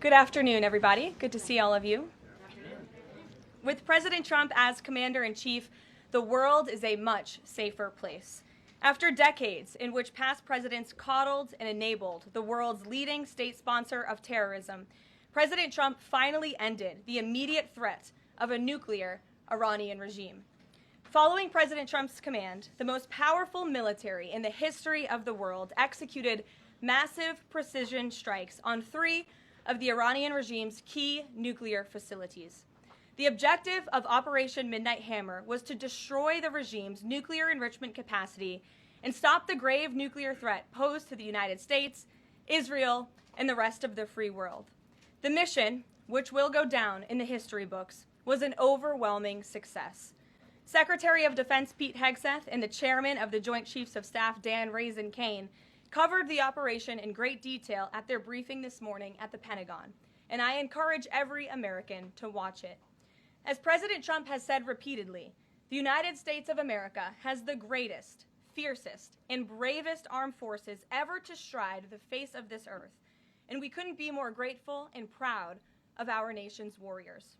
Good afternoon, everybody. Good to see all of you. With President Trump as commander-in-chief, the world is a much safer place. After decades in which past presidents coddled and enabled the world's leading state sponsor of terrorism, President Trump finally ended the immediate threat of a nuclear Iranian regime. Following President Trump's command, the most powerful military in the history of the world executed massive precision strikes on 3 of the Iranian regime's key nuclear facilities. The objective of Operation Midnight Hammer was to destroy the regime's nuclear enrichment capacity and stop the grave nuclear threat posed to the United States, Israel, and the rest of the free world. The mission, which will go down in the history books, was an overwhelming success. Secretary of Defense Pete Hegseth and the chairman of the Joint Chiefs of Staff Dan Raisin Kane covered the operation in great detail at their briefing this morning at the Pentagon, and I encourage every American to watch it. As President Trump has said repeatedly, the United States of America has the greatest, fiercest, and bravest armed forces ever to stride the face of this earth, and we couldn't be more grateful and proud of our nation's warriors.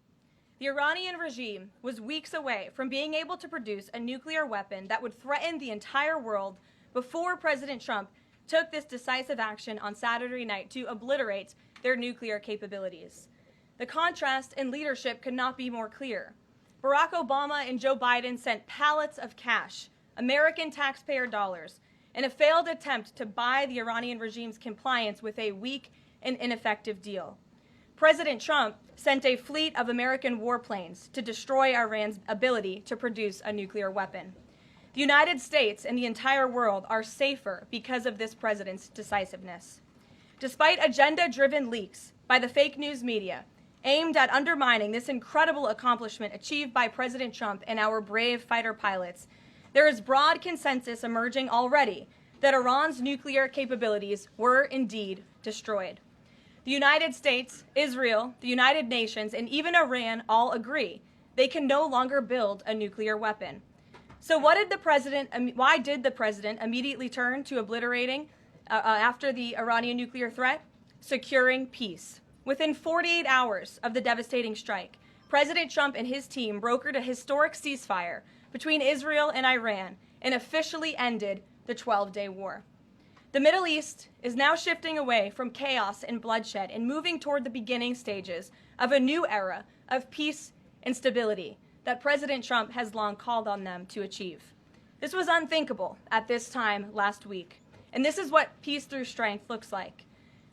The Iranian regime was weeks away from being able to produce a nuclear weapon that would threaten the entire world before President Trump took this decisive action on Saturday night to obliterate their nuclear capabilities. The contrast in leadership could not be more clear. Barack Obama and Joe Biden sent pallets of cash, American taxpayer dollars, in a failed attempt to buy the Iranian regime's compliance with a weak and ineffective deal. President Trump sent a fleet of American warplanes to destroy Iran's ability to produce a nuclear weapon. The United States and the entire world are safer because of this president's decisiveness. Despite agenda-driven leaks by the fake news media aimed at undermining this incredible accomplishment achieved by President Trump and our brave fighter pilots, there is broad consensus emerging already that Iran's nuclear capabilities were indeed destroyed. The United States, Israel, the United Nations, and even Iran all agree they can no longer build a nuclear weapon. So why did the president immediately turn to obliterating after the Iranian nuclear threat? Securing peace. Within 48 hours of the devastating strike, President Trump and his team brokered a historic ceasefire between Israel and Iran and officially ended the 12-day war. The Middle East is now shifting away from chaos and bloodshed and moving toward the beginning stages of a new era of peace and stability that President Trump has long called on them to achieve. This was unthinkable at this time last week, and this is what peace through strength looks like.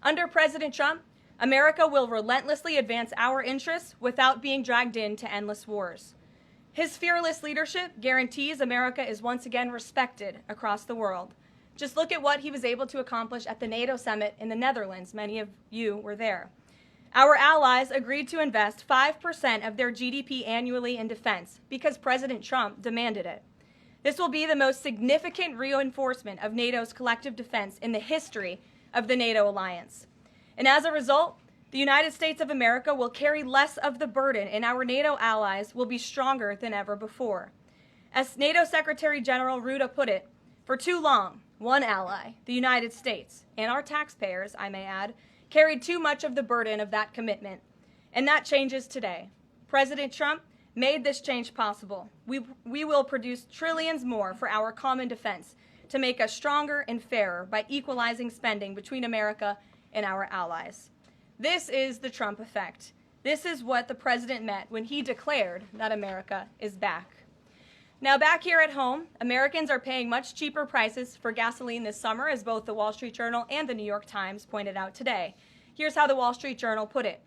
Under President Trump, America will relentlessly advance our interests without being dragged into endless wars. His fearless leadership guarantees America is once again respected across the world. Just look at what he was able to accomplish at the NATO summit in the Netherlands. Many of you were there. Our allies agreed to invest 5% of their GDP annually in defense because President Trump demanded it. This will be the most significant reinforcement of NATO's collective defense in the history of the NATO alliance. And as a result, the United States of America will carry less of the burden, and our NATO allies will be stronger than ever before. As NATO Secretary General Rutte put it, for too long, one ally, the United States, and our taxpayers, I may add, carried too much of the burden of that commitment. And that changes today. President Trump made this change possible. We will produce trillions more for our common defense to make us stronger and fairer by equalizing spending between America and our allies. This is the Trump effect. This is what the president meant when he declared that America is back. Now, back here at home, Americans are paying much cheaper prices for gasoline this summer, as both the Wall Street Journal and the New York Times pointed out today. Here's how the Wall Street Journal put it.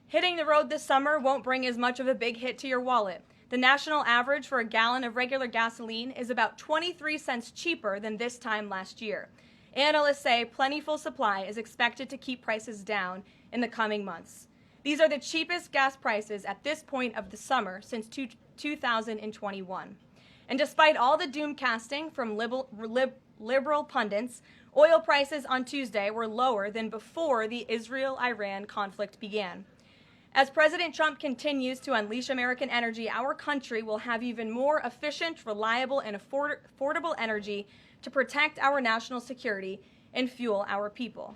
Hitting the road this summer won't bring as much of a big hit to your wallet. The national average for a gallon of regular gasoline is about 23 cents cheaper than this time last year. Analysts say plentiful supply is expected to keep prices down in the coming months. These are the cheapest gas prices at this point of the summer since 2021. And despite all the doom casting from liberal pundits, oil prices on Tuesday were lower than before the Israel-Iran conflict began. As President Trump continues to unleash American energy, our country will have even more efficient, reliable, and affordable energy to protect our national security and fuel our people.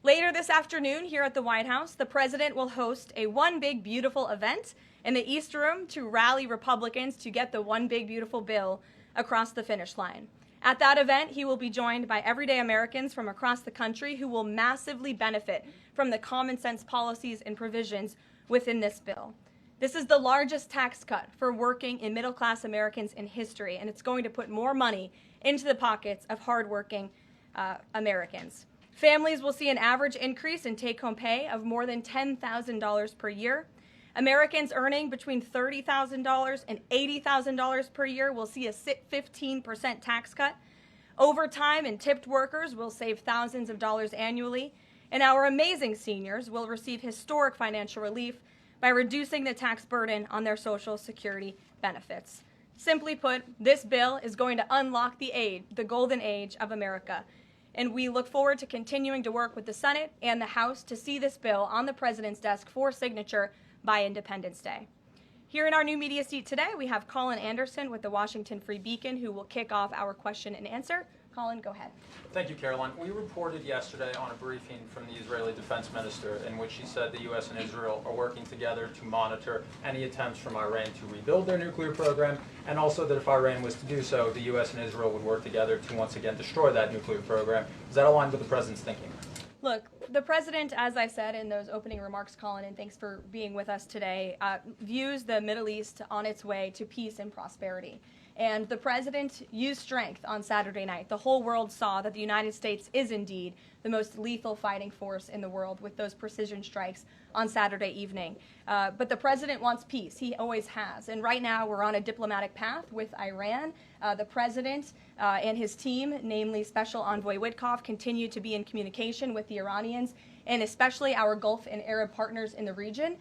Later this afternoon here at the White House, the president will host a One Big Beautiful event in the East Room to rally Republicans to get the One Big Beautiful bill across the finish line. At that event, he will be joined by everyday Americans from across the country who will massively benefit from the common sense policies and provisions within this bill. This is the largest tax cut for working and middle-class Americans in history, and it's going to put more money into the pockets of hardworking Americans. Families will see an average increase in take-home pay of more than $10,000 per year. Americans earning between $30,000 and $80,000 per year will see a 15% tax cut. Overtime and tipped workers will save thousands of dollars annually. And our amazing seniors will receive historic financial relief by reducing the tax burden on their Social Security benefits. Simply put, this bill is going to unlock the golden age of America. And we look forward to continuing to work with the Senate and the House to see this bill on the president's desk for signature by Independence Day. Here in our new media seat today, we have Colin Anderson with the Washington Free Beacon, who will kick off our question and answer. Colin, go ahead. Thank you, Karoline. We reported yesterday on a briefing from the Israeli defense minister in which he said the U.S. and Israel are working together to monitor any attempts from Iran to rebuild their nuclear program, and also that if Iran was to do so, the U.S. and Israel would work together to once again destroy that nuclear program. Is that aligned with the president's thinking? Look, the president, as I said in those opening remarks, Colin, and thanks for being with us today, views the Middle East on its way to peace and prosperity. And the president used strength on Saturday night. The whole world saw that the United States is indeed the most lethal fighting force in the world with those precision strikes on Saturday evening. But the president wants peace. He always has. And right now we're on a diplomatic path with Iran. The president and his team, namely Special Envoy Witkoff, continue to be in communication with the Iranians and especially our Gulf and Arab partners in the region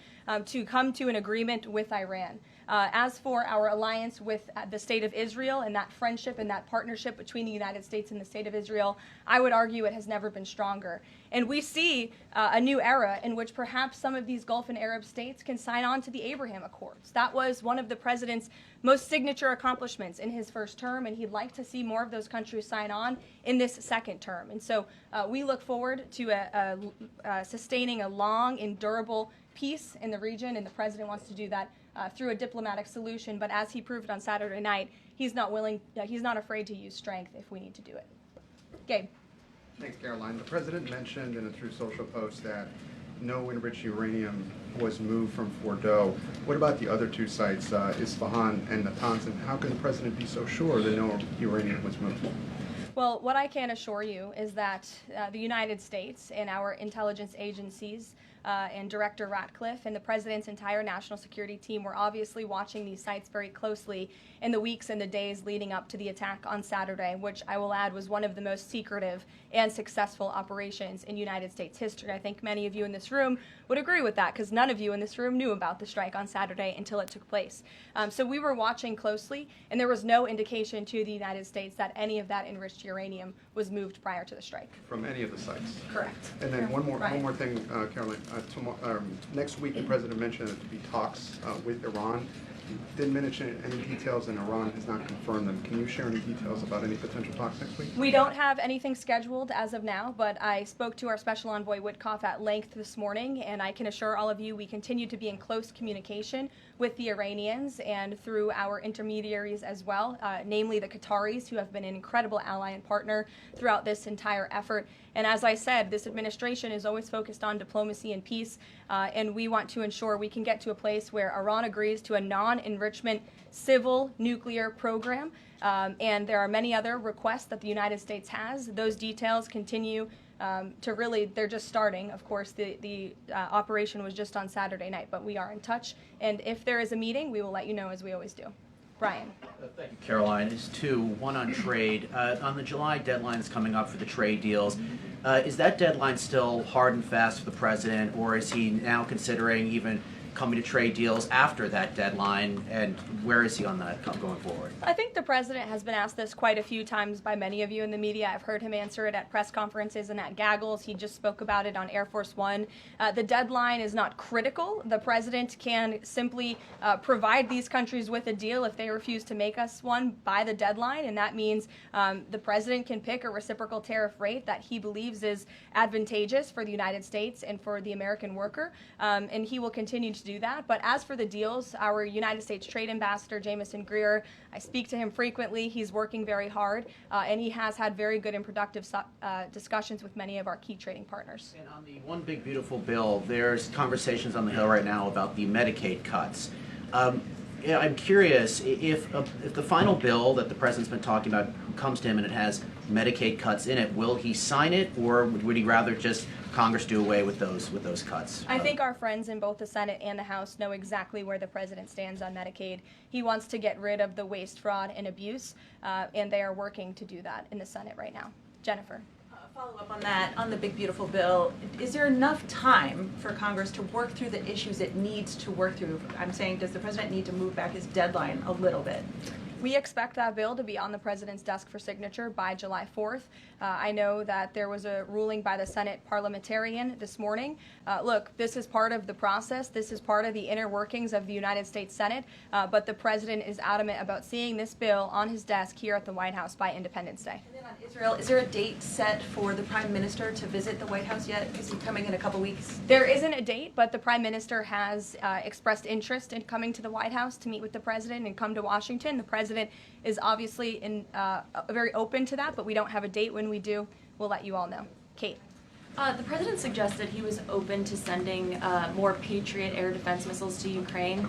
to come to an agreement with Iran. As for our alliance with the State of Israel and that friendship and that partnership between the United States and the State of Israel, I would argue it has never been stronger. And we see a new era in which perhaps some of these Gulf and Arab states can sign on to the Abraham Accords. That was one of the president's most signature accomplishments in his first term, and he'd like to see more of those countries sign on in this second term. And so we look forward to sustaining a long and durable peace in the region, and the president wants to do that through a diplomatic solution. But as he proved on Saturday night, he's not afraid to use strength if we need to do it. Gabe. Thanks, Karoline. The president mentioned in a Truth Social post that no enriched uranium was moved from Fordow. What about the other two sites, Isfahan and Natanz, and how can the president be so sure that no uranium was moved? Well, what I can assure you is that the United States and our intelligence agencies and Director Ratcliffe and the president's entire national security team were obviously watching these sites very closely in the weeks and the days leading up to the attack on Saturday, which I will add was one of the most secretive and successful operations in United States history. I think many of you in this room would agree with that because none of you in this room knew about the strike on Saturday until it took place. So we were watching closely, and there was no indication to the United States that any of that enriched uranium was moved prior to the strike. From any of the sites? Correct. And then one more thing, Karoline. Next week, the president mentioned that there would be talks with Iran. Didn't mention any details, and Iran has not confirmed them. Can you share any details about any potential talks next week? We don't have anything scheduled as of now, but I spoke to our Special Envoy Witkoff at length this morning, and I can assure all of you we continue to be in close communication with the Iranians and through our intermediaries as well, namely the Qataris, who have been an incredible ally and partner throughout this entire effort. And as I said, this administration is always focused on diplomacy and peace, and we want to ensure we can get to a place where Iran agrees to a non-enrichment civil nuclear program. And there are many other requests that the United States has. Those details continue to really, they're just starting. Of course, the operation was just on Saturday night, but we are in touch. And if there is a meeting, we will let you know as we always do. Brian. Thank you, Karoline. It's two. One on trade. On the July deadline that's coming up for the trade deals, is that deadline still hard and fast for the president, or is he now considering even coming to trade deals after that deadline, and where is he on that going forward? I think the president has been asked this quite a few times by many of you in the media. I've heard him answer it at press conferences and at gaggles. He just spoke about it on Air Force One. The deadline is not critical. The president can simply provide these countries with a deal if they refuse to make us one by the deadline, and that means the president can pick a reciprocal tariff rate that he believes is advantageous for the United States and for the American worker, and he will continue to do that. But as for the deals, our United States Trade Ambassador, Jamieson Greer, I speak to him frequently. He's working very hard, and he has had very good and productive discussions with many of our key trading partners. And on the One Big Beautiful Bill, there's conversations on the Hill right now about the Medicaid cuts. Yeah, I'm curious if the final bill that the president's been talking about comes to him and it has Medicaid cuts in it, will he sign it, or would he rather just Congress do away with those cuts? I think our friends in both the Senate and the House know exactly where the president stands on Medicaid. He wants to get rid of the waste, fraud, and abuse, and they are working to do that in the Senate right now. Jennifer. Follow up on that, on the big beautiful bill, is there enough time for Congress to work through the issues it needs to work through? I'm saying, does the president need to move back his deadline a little bit? We expect that bill to be on the president's desk for signature by July 4th. I know that there was a ruling by the Senate parliamentarian this morning. Look, this is part of the process. This is part of the inner workings of the United States Senate, but the president is adamant about seeing this bill on his desk here at the White House by Independence Day. And then on Israel, is there a date set for the Prime Minister to visit the White House yet? Is he coming in a couple weeks? There isn't a date, but the Prime Minister has expressed interest in coming to the White House to meet with the president and come to Washington. The president is obviously very open to that, but we don't have a date. When we do, we'll let you all know. Kate. The president suggested he was open to sending more Patriot air defense missiles to Ukraine.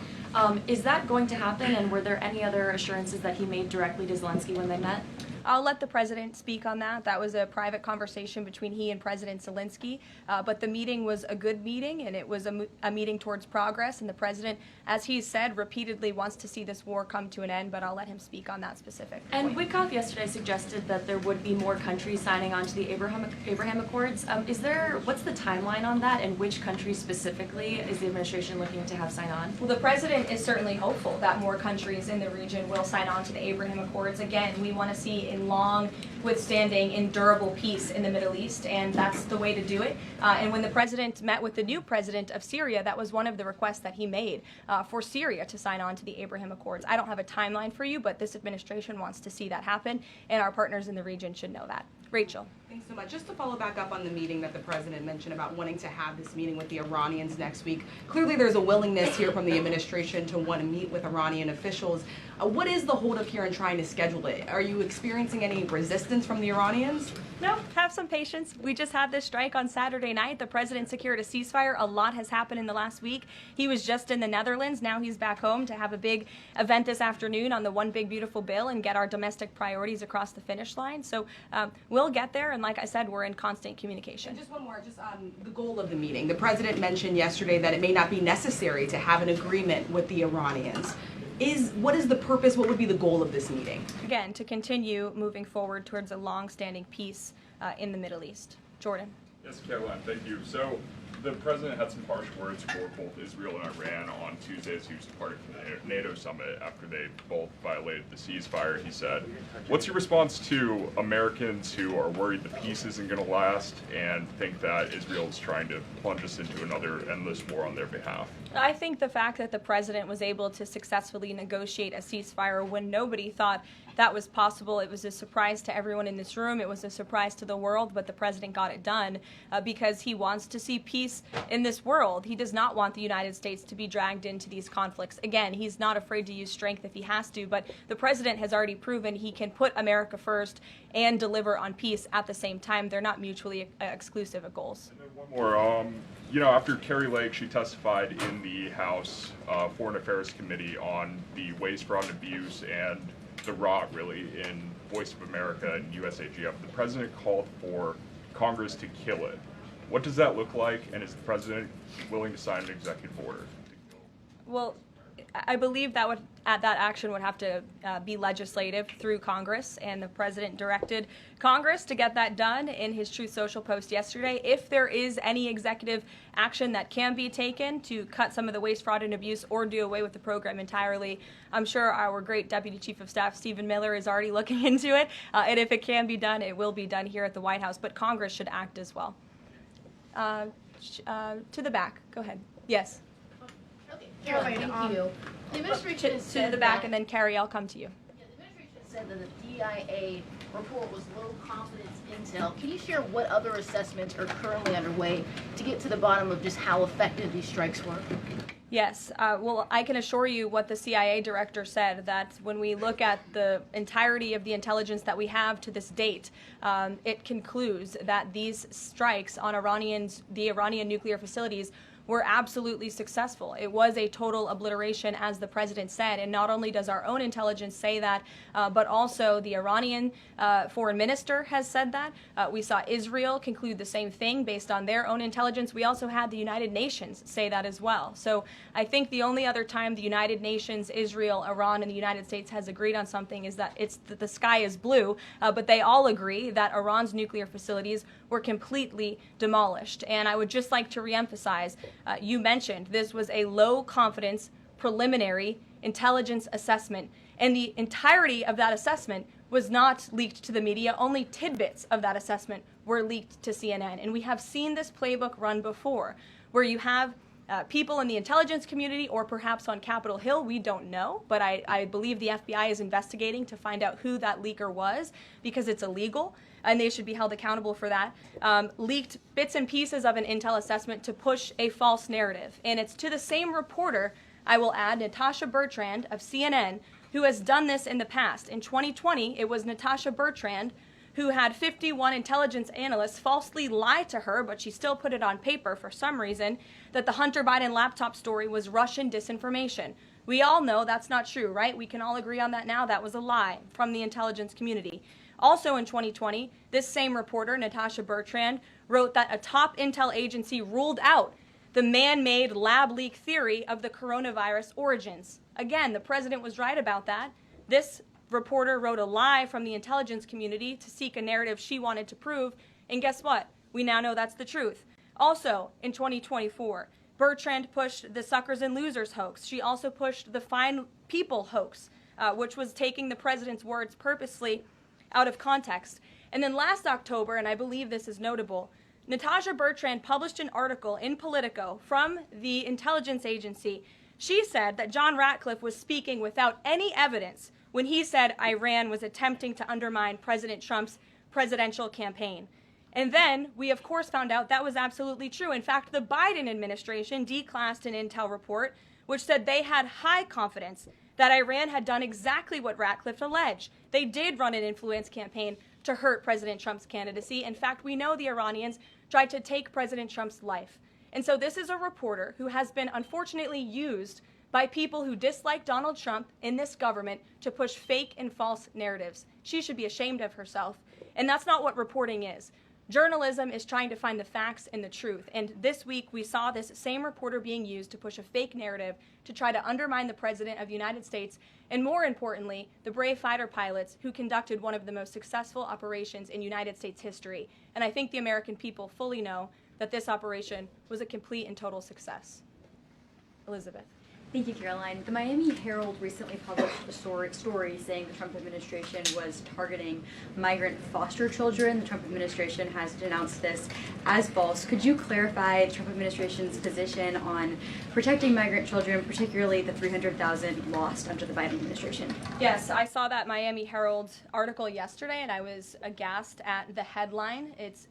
Is that going to happen, and were there any other assurances that he made directly to Zelensky when they met? I'll let the president speak on that. That was a private conversation between he and President Zelensky, but the meeting was a good meeting, and it was a meeting towards progress, and the president, as he said, repeatedly wants to see this war come to an end, but I'll let him speak on that specific point. And Witkoff yesterday suggested that there would be more countries signing on to the Abraham Accords. What's the timeline on that, and which countries specifically is the administration looking to have sign on? Well, the president is certainly hopeful that more countries in the region will sign on to the Abraham Accords. Again, we want to see a long, withstanding, endurable peace in the Middle East, and that's the way to do it. And when the president met with the new president of Syria, that was one of the requests that he made for Syria to sign on to the Abraham Accords. I don't have a timeline for you, but this administration wants to see that happen, and our partners in the region should know that. Rachel. Thanks so much. Just to follow back up on the meeting that the president mentioned about wanting to have this meeting with the Iranians next week. Clearly there's a willingness here from the administration to want to meet with Iranian officials. What is the holdup here in trying to schedule it? Are you experiencing any resistance from the Iranians? No, have some patience. We just had this strike on Saturday night. The president secured a ceasefire. A lot has happened in the last week. He was just in the Netherlands. Now he's back home to have a big event this afternoon on the One Big Beautiful Bill and get our domestic priorities across the finish line. So we'll get there, and like I said, we're in constant communication. And just one more, the goal of the meeting. The president mentioned yesterday that it may not be necessary to have an agreement with the Iranians. What is the purpose, what would be the goal of this meeting? Again, to continue moving forward towards a long-standing peace in the Middle East. Jordan. Yes, Caroline, thank you. So the president had some harsh words for both Israel and Iran on Tuesday as he was departing from the NATO summit after they both violated the ceasefire. He said, what's your response to Americans who are worried the peace isn't going to last and think that Israel is trying to plunge us into another endless war on their behalf? I think the fact that the president was able to successfully negotiate a ceasefire when nobody thought that was possible, it was a surprise to everyone in this room. It was a surprise to the world, but the president got it done because he wants to see peace in this world. He does not want the United States to be dragged into these conflicts. Again, he's not afraid to use strength if he has to, but the president has already proven he can put America first and deliver on peace at the same time. They're not mutually exclusive goals. And then one more. After Kari Lake, she testified in the House Foreign Affairs Committee on the waste, fraud, and abuse and the rot, really, in Voice of America and USAGF. The president called for Congress to kill it. What does that look like, and is the president willing to sign an executive order? Well, I believe that would that action would have to be legislative through Congress, and the president directed Congress to get that done in his Truth Social post yesterday. If there is any executive action that can be taken to cut some of the waste, fraud, and abuse or do away with the program entirely, I'm sure our great Deputy Chief of Staff, Stephen Miller, is already looking into it. And if it can be done, it will be done here at the White House. But Congress should act as well. To the back. Go ahead. Yes. Okay, Caroline, thank you. The administration has To said the back, that- and then Carrie, I'll come to you. Yeah, the administration said that the DIA report was low confidence intel. Can you share what other assessments are currently underway to get to the bottom of just how effective these strikes were? Yes. Well, I can assure you what the CIA director said, that when we look at the entirety of the intelligence that we have to this date, it concludes that these strikes on the Iranian nuclear facilities were absolutely successful. It was a total obliteration, as the president said, and not only does our own intelligence say that, but also the Iranian foreign minister has said that. We saw Israel conclude the same thing based on their own intelligence. We also had the United Nations say that as well. So I think the only other time the United Nations, Israel, Iran, and the United States has agreed on something is that the sky is blue, but they all agree that Iran's nuclear facilities were completely demolished. And I would just like to reemphasize, you mentioned this was a low confidence preliminary intelligence assessment, and the entirety of that assessment was not leaked to the media. Only tidbits of that assessment were leaked to CNN. And we have seen this playbook run before, where you have people in the intelligence community, or perhaps on Capitol Hill, we don't know, but I believe the FBI is investigating to find out who that leaker was, because it's illegal and they should be held accountable for that, leaked bits and pieces of an intel assessment to push a false narrative. And it's to the same reporter, I will add, Natasha Bertrand of CNN, who has done this in the past. In 2020, it was Natasha Bertrand who had 51 intelligence analysts falsely lie to her, but she still put it on paper for some reason, that the Hunter Biden laptop story was Russian disinformation. We all know that's not true, right? We can all agree on that now. That was a lie from the intelligence community. Also in 2020, this same reporter, Natasha Bertrand, wrote that a top intel agency ruled out the man-made lab leak theory of the coronavirus origins. Again, the president was right about that. This reporter wrote a lie from the intelligence community to seek a narrative she wanted to prove, and guess what? We now know that's the truth. Also, in 2024, Bertrand pushed the suckers and losers hoax. She also pushed the fine people hoax, which was taking the president's words purposely out of context. And then last October, and I believe this is notable, Natasha Bertrand published an article in Politico from the intelligence agency. She said that John Ratcliffe was speaking without any evidence when he said Iran was attempting to undermine President Trump's presidential campaign. And then we, of course, found out that was absolutely true. In fact, the Biden administration declassed an intel report which said they had high confidence that Iran had done exactly what Ratcliffe alleged. They did run an influence campaign to hurt President Trump's candidacy. In fact, we know the Iranians tried to take President Trump's life. And so this is a reporter who has been unfortunately used by people who dislike Donald Trump in this government to push fake and false narratives. She should be ashamed of herself. And that's not what reporting is. Journalism is trying to find the facts and the truth. And this week we saw this same reporter being used to push a fake narrative to try to undermine the President of the United States, and more importantly, the brave fighter pilots who conducted one of the most successful operations in United States history. And I think the American people fully know that this operation was a complete and total success. Elizabeth. Thank you, Caroline. The Miami Herald recently published a story saying the Trump administration was targeting migrant foster children. The Trump administration has denounced this as false. Could you clarify the Trump administration's position on protecting migrant children, particularly the 300,000 lost under the Biden administration? Yes, I saw that Miami Herald article yesterday, and I was aghast at the headline. It's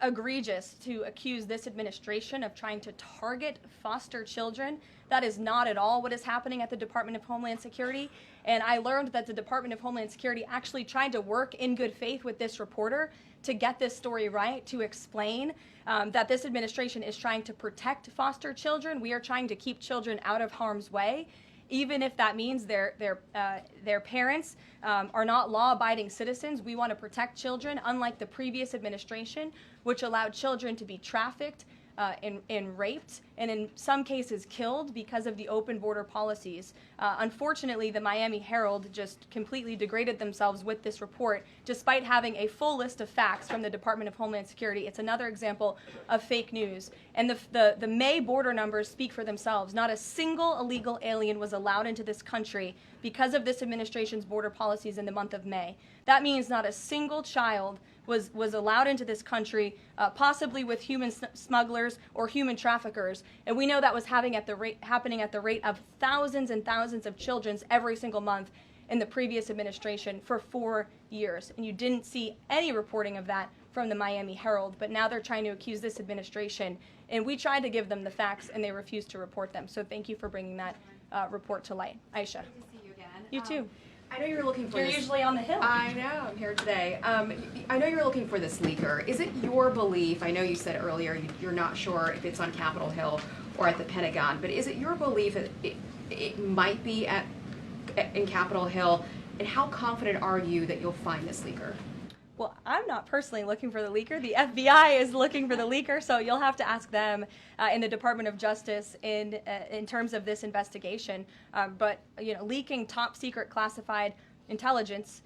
egregious to accuse this administration of trying to target foster children. That is not at all what is happening at the Department of Homeland Security. And I learned that the Department of Homeland Security actually tried to work in good faith with this reporter to get this story right, to explain that this administration is trying to protect foster children. We are trying to keep children out of harm's way, even if that means their parents are not law-abiding citizens. We want to protect children, unlike the previous administration, which allowed children to be trafficked and raped and in some cases killed because of the open border policies. Unfortunately, the Miami Herald just completely degraded themselves with this report, despite having a full list of facts from the Department of Homeland Security. It's another example of fake news. And the May border numbers speak for themselves. Not a single illegal alien was allowed into this country because of this administration's border policies in the month of May. That means not a single child was allowed into this country, possibly with human smugglers or human traffickers. And we know that was happening at the rate of thousands and thousands of children every single month in the previous administration for 4 years. And you didn't see any reporting of that from the Miami Herald, but now they're trying to accuse this administration. And we tried to give them the facts, and they refused to report them. So thank you for bringing that report to light. Aisha. Good to see you again. You too. I know you were looking for You're this. usually on the Hill. I know, I'm here today. I know you're looking for this leaker. Is it your belief, I know you said earlier you're not sure if it's on Capitol Hill or at the Pentagon, but is it your belief that it might be in Capitol Hill, and how confident are you that you'll find this leaker? Well, I'm not personally looking for the leaker. The FBI is looking for the leaker, so you'll have to ask them in the Department of Justice in terms of this investigation. But leaking top secret classified intelligence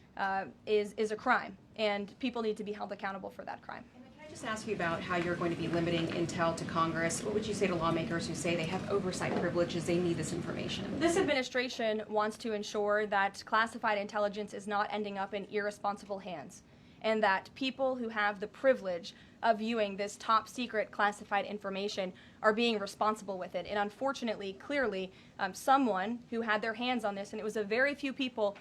is a crime, and people need to be held accountable for that crime. Can I just ask you about how you're going to be limiting intel to Congress? What would you say to lawmakers who say they have oversight privileges, they need this information? This administration wants to ensure that classified intelligence is not ending up in irresponsible hands, and that people who have the privilege of viewing this top secret classified information are being responsible with it. And unfortunately, clearly, someone who had their hands on this, and it was a very few people,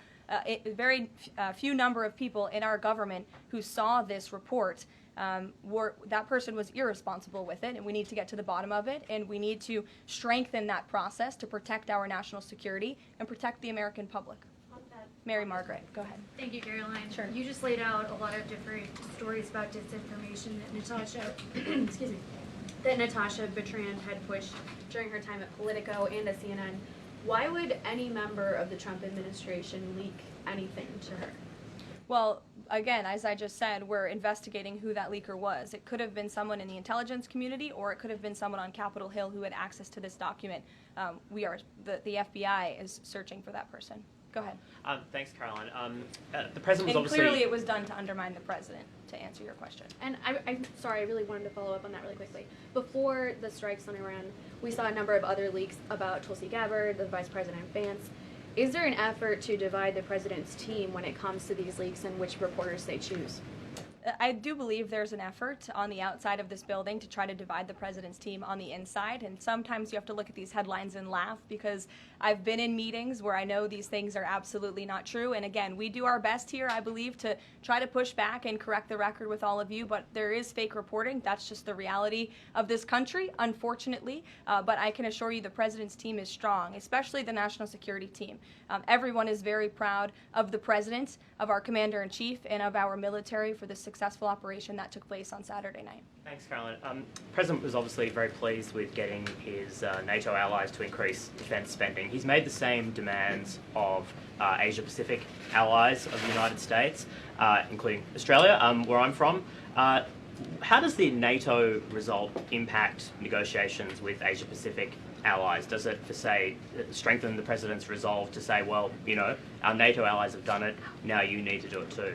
few number of people in our government who saw this report, that person was irresponsible with it, and we need to get to the bottom of it, and we need to strengthen that process to protect our national security and protect the American public. Mary Margaret, go ahead. Thank you, Caroline. Sure. You just laid out a lot of different stories about disinformation that Natasha, excuse me, that Natasha Bertrand had pushed during her time at Politico and at CNN. Why would any member of the Trump administration leak anything to her? Well, again, as I just said, we're investigating who that leaker was. It could have been someone in the intelligence community, or it could have been someone on Capitol Hill who had access to this document. The FBI is searching for that person. Go ahead. Thanks, Caroline. The president was And obviously... clearly it was done to undermine the president, to answer your question. And I'm sorry, I really wanted to follow up on that really quickly. Before the strikes on Iran, we saw a number of other leaks about Tulsi Gabbard, the Vice President Vance. Is there an effort to divide the president's team when it comes to these leaks and which reporters they choose? I do believe there's an effort on the outside of this building to try to divide the president's team on the inside, and sometimes you have to look at these headlines and laugh, because I've been in meetings where I know these things are absolutely not true, and again, we do our best here, I believe, to try to push back and correct the record with all of you, but there is fake reporting. That's just the reality of this country, unfortunately, but I can assure you the president's team is strong, especially the national security team. Everyone is very proud of the president, of our commander-in-chief, and of our military for the successful operation that took place on Saturday night. Thanks, Caroline. The president was obviously very pleased with getting his NATO allies to increase defence spending. He's made the same demands of Asia-Pacific allies of the United States, including Australia, where I'm from. How does the NATO result impact negotiations with Asia-Pacific allies? Does it, for say, strengthen the president's resolve to say, well, our NATO allies have done it, now you need to do it too?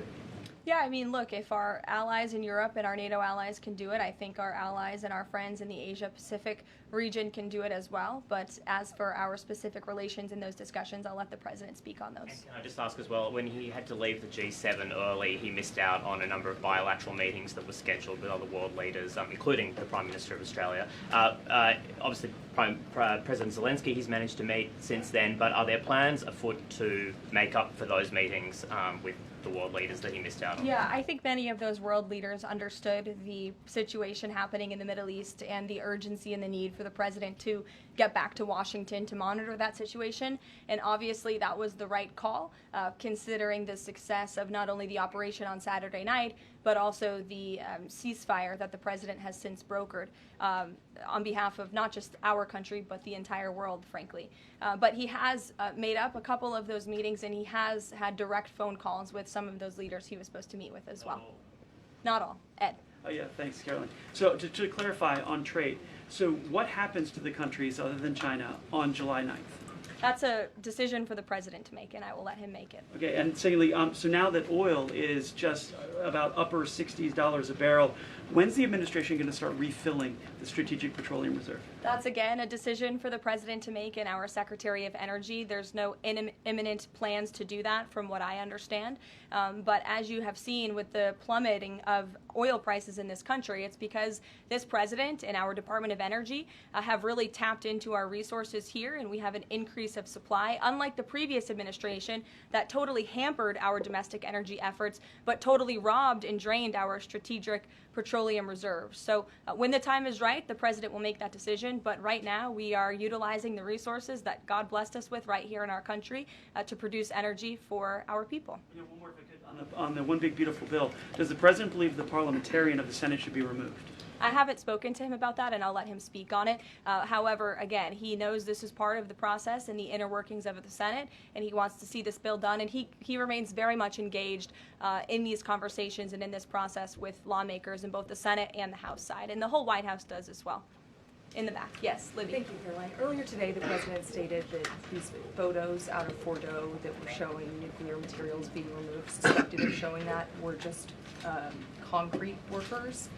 Yeah, I mean, look, if our allies in Europe and our NATO allies can do it, I think our allies and our friends in the Asia-Pacific region can do it as well. But as for our specific relations in those discussions, I'll let the president speak on those. And can I just ask as well, when he had to leave the G7 early, he missed out on a number of bilateral meetings that were scheduled with other world leaders, including the Prime Minister of Australia. Obviously, President Zelensky, he's managed to meet since then, but are there plans afoot to make up for those meetings with the world leaders that he missed out on? Yeah, I think many of those world leaders understood the situation happening in the Middle East and the urgency and the need for the president to get back to Washington to monitor that situation. And obviously that was the right call, considering the success of not only the operation on Saturday night, but also the ceasefire that the president has since brokered on behalf of not just our country, but the entire world, frankly. But he has made up a couple of those meetings, and he has had direct phone calls with some of those leaders he was supposed to meet with as well. Not all. Ed. Yeah, thanks, Caroline. So to clarify on trade, so what happens to the countries other than China on July 9th? That's a decision for the president to make, and I will let him make it. Okay, and secondly, so now that oil is just about upper $60s a barrel, when's the administration going to start refilling the Strategic Petroleum Reserve? That's, again, a decision for the president to make and our Secretary of Energy. There's no imminent plans to do that, from what I understand. But as you have seen with the plummeting of oil prices in this country, it's because this president and our Department of Energy have really tapped into our resources here, and we have an increase of supply, unlike the previous administration that totally hampered our domestic energy efforts, but totally robbed and drained our strategic petroleum reserves. So when the time is right, the president will make that decision. But right now, we are utilizing the resources that God blessed us with right here in our country to produce energy for our people. One more, if I could, on the One Big Beautiful Bill. Does the president believe the parliamentarian of the Senate should be removed? I haven't spoken to him about that, and I'll let him speak on it. However, again, he knows this is part of the process and the inner workings of the Senate, and he wants to see this bill done, and he remains very much engaged in these conversations and in this process with lawmakers in both the Senate and the House side, and the whole White House does as well. In the back. Yes, Libby. Thank you, Caroline. Earlier today, the president stated that these photos out of Fordo that were showing nuclear materials being removed, suspected of showing that, were just concrete workers.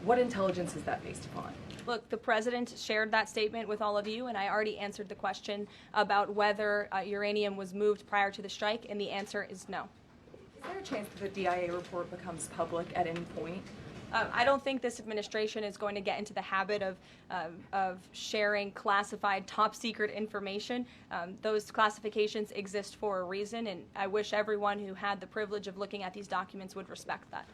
What intelligence is that based upon? Look, the president shared that statement with all of you, and I already answered the question about whether uranium was moved prior to the strike, and the answer is no. Is there a chance that the DIA report becomes public at any point? I don't think this administration is going to get into the habit of sharing classified, top-secret information. Those classifications exist for a reason, and I wish everyone who had the privilege of looking at these documents would respect that.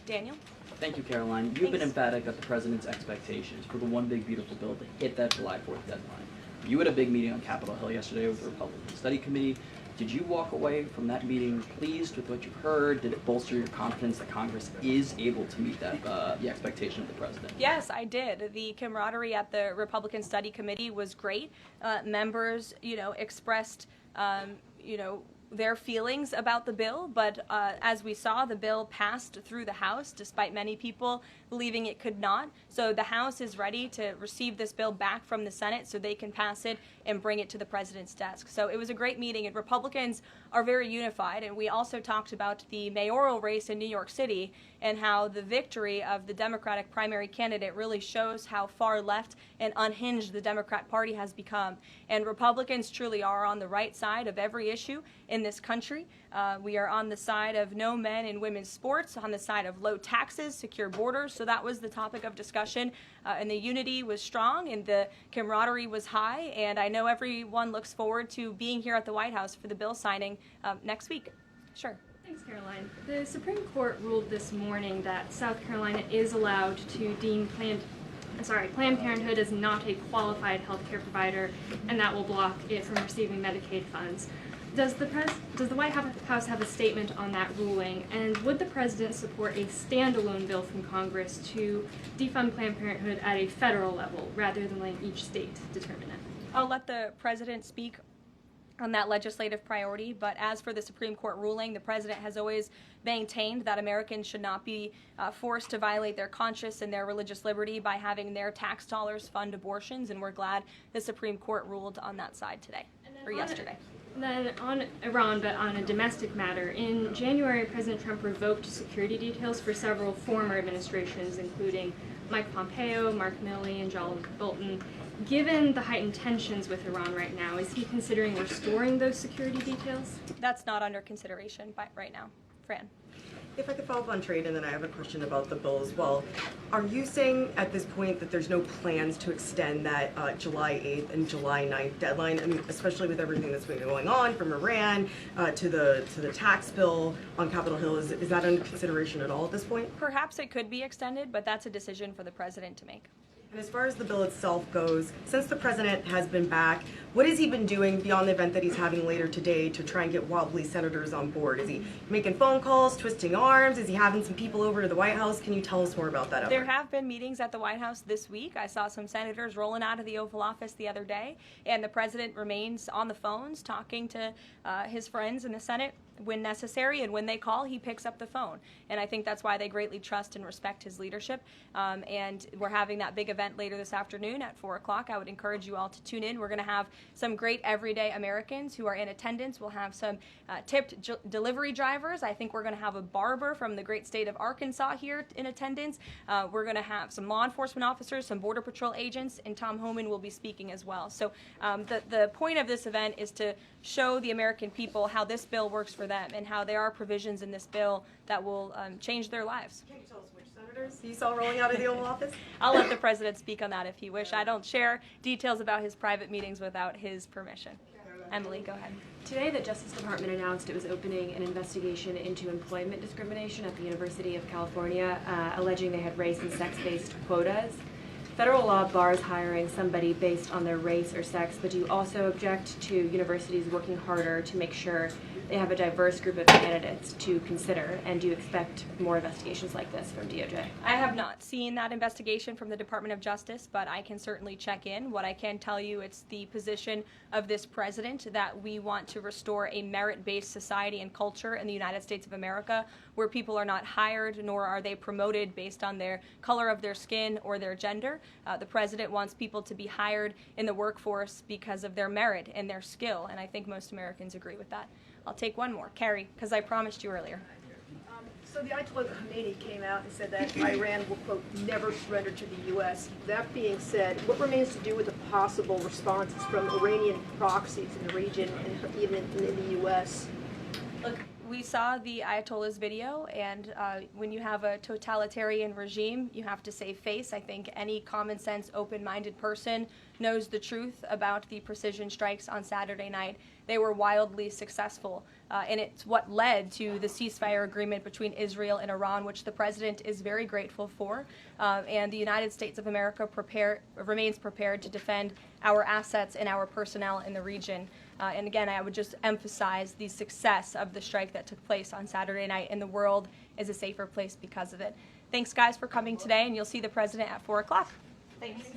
Daniel? Thank you, Caroline. You've been emphatic that the president's expectations for the One Big Beautiful Bill to hit that July 4th deadline. You had a big meeting on Capitol Hill yesterday with the Republican Study Committee. Did you walk away from that meeting pleased with what you heard? Did it bolster your confidence that Congress is able to meet that the expectation of the president? Yes, I did. The camaraderie at the Republican Study Committee was great. Members, expressed, their feelings about the bill, but as we saw, the bill passed through the House, despite many people believing it could not. So the House is ready to receive this bill back from the Senate so they can pass it and bring it to the president's desk. So it was a great meeting, and Republicans are very unified. And we also talked about the mayoral race in New York City and how the victory of the Democratic primary candidate really shows how far left and unhinged the Democrat Party has become. And Republicans truly are on the right side of every issue in this country. We are on the side of no men in women's sports, on the side of low taxes, secure borders. So that was the topic of discussion. And the unity was strong and the camaraderie was high. And I know everyone looks forward to being here at the White House for the bill signing next week. Sure. Thanks, Caroline. The Supreme Court ruled this morning that South Carolina is allowed to deem Planned Parenthood as not a qualified health care provider, and that will block it from receiving Medicaid funds. Does the White House have a statement on that ruling, and would the president support a standalone bill from Congress to defund Planned Parenthood at a federal level rather than letting each state determine it? I'll let the president speak on that legislative priority, but as for the Supreme Court ruling, the president has always maintained that Americans should not be forced to violate their conscience and their religious liberty by having their tax dollars fund abortions, and we're glad the Supreme Court ruled on that side today, or yesterday. Then on Iran, but on a domestic matter, in January, President Trump revoked security details for several former administrations, including Mike Pompeo, Mark Milley, and John Bolton. Given the heightened tensions with Iran right now, is he considering restoring those security details? That's not under consideration right now. Fran. If I could follow up on trade, and then I have a question about the bill as well. Are you saying at this point that there's no plans to extend that July 8th and July 9th deadline? I mean, especially with everything that's been going on from Iran to the tax bill on Capitol Hill, is that under consideration at all at this point? Perhaps it could be extended, but that's a decision for the president to make. And as far as the bill itself goes, since the president has been back, what has he been doing beyond the event that he's having later today to try and get wobbly senators on board? Is he making phone calls, twisting arms? Is he having some people over to the White House? Can you tell us more about that effort? There have been meetings at the White House this week. I saw some senators rolling out of the Oval Office the other day, and the president remains on the phones talking to his friends in the Senate when necessary, and when they call, he picks up the phone. And I think that's why they greatly trust and respect his leadership. And we're having that big event later this afternoon at 4 o'clock. I would encourage you all to tune in. We're going to have some great everyday Americans who are in attendance. We'll have some tipped delivery drivers. I think we're going to have a barber from the great state of Arkansas here in attendance. We're going to have some law enforcement officers, some Border Patrol agents, and Tom Homan will be speaking as well. So the point of this event is to show the American people how this bill works for them and how there are provisions in this bill that will change their lives. Can you tell us which senators you saw rolling out of the Oval Office? I'll let the president speak on that if he wish. I don't share details about his private meetings without his permission. Emily, go ahead. Today, the Justice Department announced it was opening an investigation into employment discrimination at the University of California, alleging they had race and sex-based quotas. Federal law bars hiring somebody based on their race or sex, but do you also object to universities working harder to make sure they have a diverse group of candidates to consider, and do you expect more investigations like this from DOJ? I have not seen that investigation from the Department of Justice, but I can certainly check in. What I can tell you, it's the position of this president that we want to restore a merit-based society and culture in the United States of America where people are not hired nor are they promoted based on their color of their skin or their gender. The president wants people to be hired in the workforce because of their merit and their skill, and I think most Americans agree with that. I'll take one more. Carrie, because I promised you earlier. So the Ayatollah Khomeini came out and said that Iran will, quote, never surrender to the U.S. That being said, what remains to do with the possible responses from Iranian proxies in the region and even in the U.S.? Look, we saw the Ayatollah's video, and when you have a totalitarian regime, you have to save face. I think any common sense, open-minded person knows the truth about the precision strikes on Saturday night. They were wildly successful, and it's what led to the ceasefire agreement between Israel and Iran, which the president is very grateful for. And the United States of America remains prepared to defend our assets and our personnel in the region. And again, I would just emphasize the success of the strike that took place on Saturday night, and the world is a safer place because of it. Thanks, guys, for coming today, and you'll see the president at 4 o'clock. Thanks.